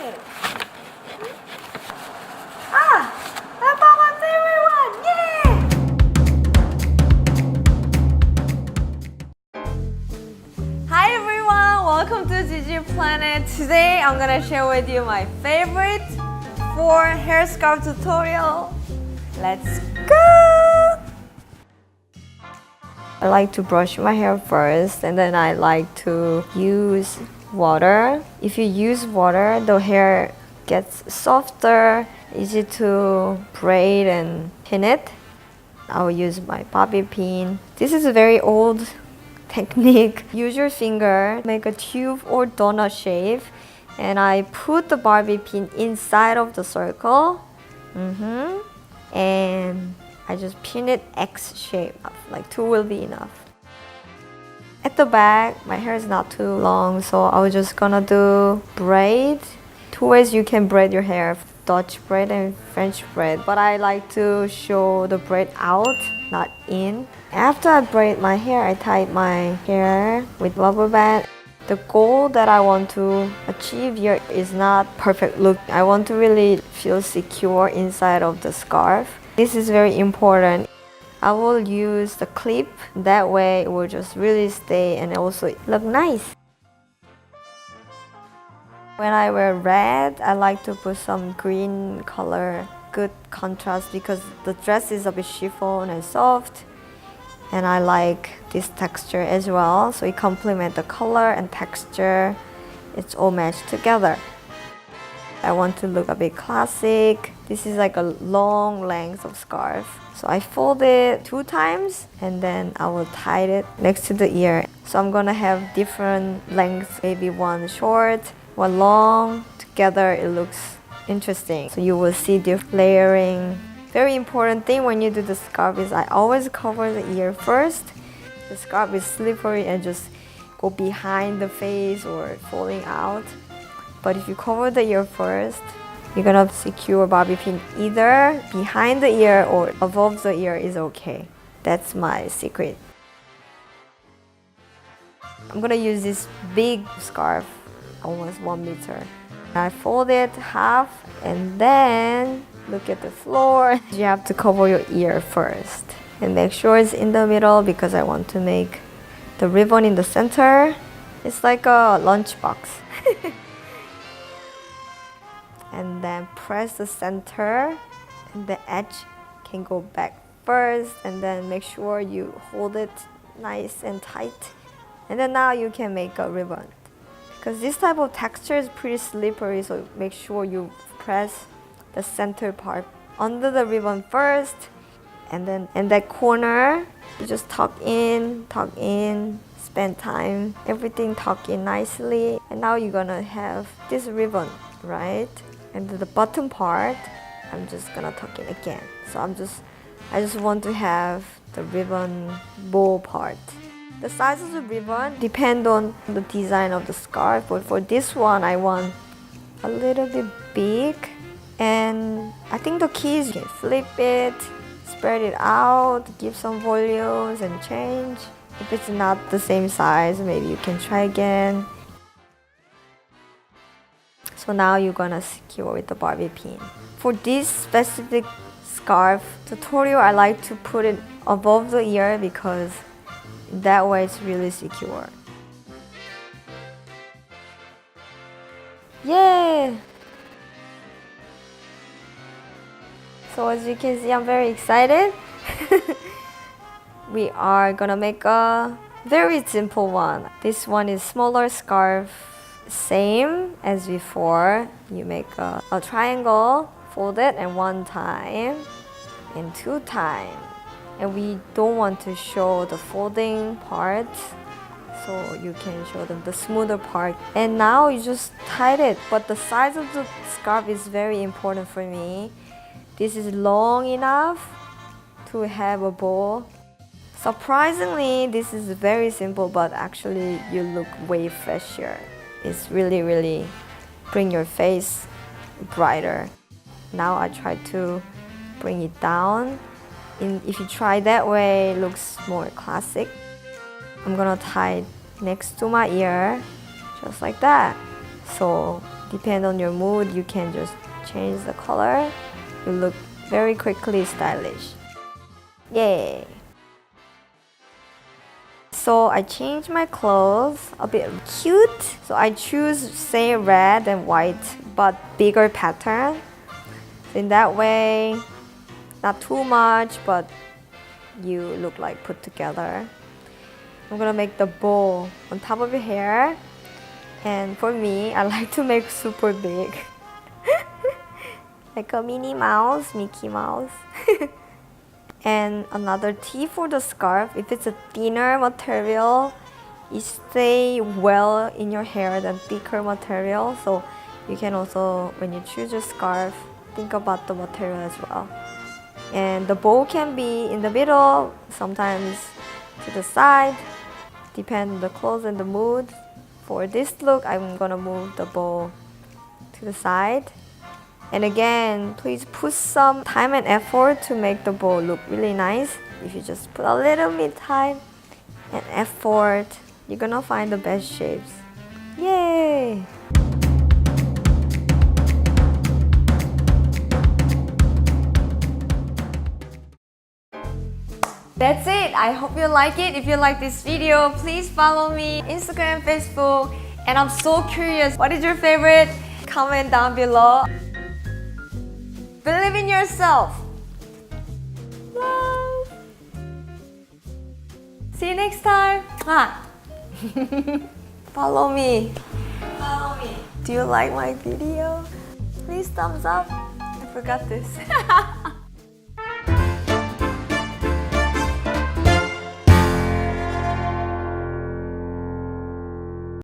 Yay! Ah! I found my favorite one! Yay! Hi everyone! Welcome to JiJi Planet. Today I'm gonna share with you my favorite 4 hair scarf tutorial. Let's go! I like to brush my hair first, and then I like to use water. If you use water, the hair gets softer, easy to braid and pin it. I'll use my bobby pin. This is a very old technique. Use your finger, make a tube or donut shape, and I put the bobby pin inside of the circle. And I just pin it X shape, like 2 will be enough. At the back, my hair is not too long, so I was just gonna do braid. 2 ways you can braid your hair, Dutch braid and French braid. But I like to show the braid out, not in. After I braid my hair, I tied my hair with rubber band. The goal that I want to achieve here is not perfect look. I want to really feel secure inside of the scarf. This is very important. I will use the clip, that way it will just really stay and also look nice. When I wear red, I like to put some green color, good contrast, because the dress is a bit chiffon and soft. And I like this texture as well, so it complements the color and texture. It's all matched together. I want to look a bit classic. This is like a long length of scarf. So I fold it 2 times and then I will tie it next to the ear. So I'm gonna have different lengths, maybe one short, one long. Together it looks interesting. So you will see the layering. Very important thing when you do the scarf is I always cover the ear first. The scarf is slippery and just go behind the face or falling out. But if you cover the ear first, you're gonna secure bobby pin either behind the ear or above the ear is okay. That's my secret. I'm gonna use this big scarf, almost 1 meter. I fold it half and then look at the floor. You have to cover your ear first and make sure it's in the middle because I want to make the ribbon in the center. It's like a lunchbox. And then press the center and the edge can go back first, and then make sure you hold it nice and tight. And then now you can make a ribbon. Because this type of texture is pretty slippery, so make sure you press the center part under the ribbon first, and then in that corner you just tuck in, spend time, everything tuck in nicely. And now you're gonna have this ribbon, right? And the bottom part, I'm just gonna tuck in again. So I just want to have the ribbon bow part. The size of the ribbon depend on the design of the scarf, but for this one I want a little bit big. And I think the key is you can flip it, spread it out, give some volumes and change. If it's not the same size, maybe you can try again. So now you're gonna secure with the bobby pin. For this specific scarf tutorial, I like to put it above the ear because that way it's really secure. Yay! So as you can see, I'm very excited. We are gonna make a very simple one. This one is smaller scarf. Same as before, you make a triangle, fold it and 1 time and 2 times. And we don't want to show the folding part, so you can show them the smoother part. And now you just tied it, but the size of the scarf is very important for me. This is long enough to have a bow. Surprisingly, this is very simple, but actually you look way fresher. It's really bring your face brighter. Now I try to bring it down. If you try that way, it looks more classic. I'm gonna tie it next to my ear, just like that. So Depend on your mood, you can just change the color. You look very quickly stylish. Yay! So I changed my clothes a bit cute. So I choose say red and white but bigger pattern. In that way, not too much, but you look like put together. I'm gonna make the bow on top of your hair. And for me, I like to make super big. Like a Minnie Mouse, Mickey Mouse. And another tip for the scarf, if it's a thinner material, it stays well in your hair than thicker material. So you can also, when you choose your scarf, think about the material as well. And the bow can be in the middle, sometimes to the side, depend on the clothes and the mood. For this look, I'm gonna move the bow to the side. And again, please put some time and effort to make the bow look really nice. If you just put a little bit time and effort, you're gonna find the best shapes. Yay! That's it. I hope you like it. If you like this video, please follow me Instagram, Facebook. And I'm so curious, what is your favorite? Comment down below. Believe in yourself. Love. See you next time. Follow me. Follow me. Do you like my video? Please thumbs up. I forgot this.